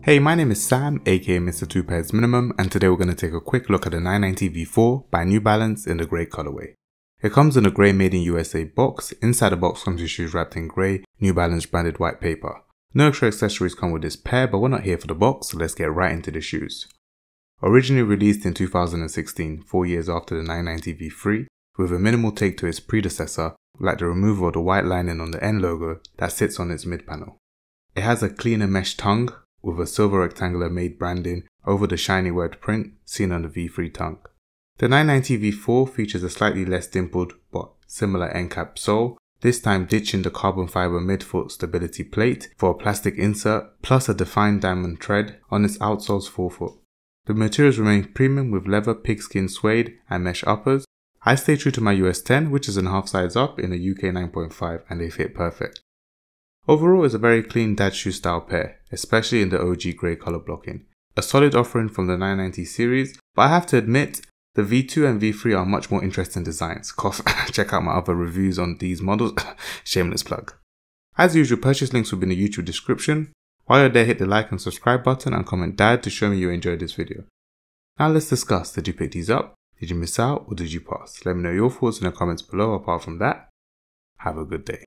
Hey, my name is Sam, aka Mr. Two Pairs Minimum, and today we're going to take a quick look at the 990 V4 by New Balance in the grey colorway. It comes in a grey made in USA box. Inside the box comes your shoes wrapped in grey, New Balance branded white paper. No extra accessories come with this pair, but we're not here for the box, so let's get right into the shoes. Originally released in 2016, 4 years after the 990 V3, with a minimal take to its predecessor, like the removal of the white lining on the end logo that sits on its mid panel. It has a cleaner mesh tongue, with a silver rectangular made branding over the shiny word print seen on the V3 tongue. The 990 V4 features a slightly less dimpled but similar end cap sole, this time ditching the carbon fiber midfoot stability plate for a plastic insert plus a defined diamond tread on its outsole's forefoot. The materials remain premium with leather, pigskin suede and mesh uppers. I stay true to my US 10, which is a half size up in a UK 9.5, and they fit perfect. Overall, it's a very clean dad shoe style pair, especially in the OG grey colour blocking. A solid offering from the 990 series, but I have to admit, the V2 and V3 are much more interesting designs. Cause check out my other reviews on these models, shameless plug. As usual, purchase links will be in the YouTube description. While you're there, hit the like and subscribe button and comment dad to show me you enjoyed this video. Now let's discuss, did you pick these up, did you miss out, or did you pass? Let me know your thoughts in the comments below. Apart from that, have a good day.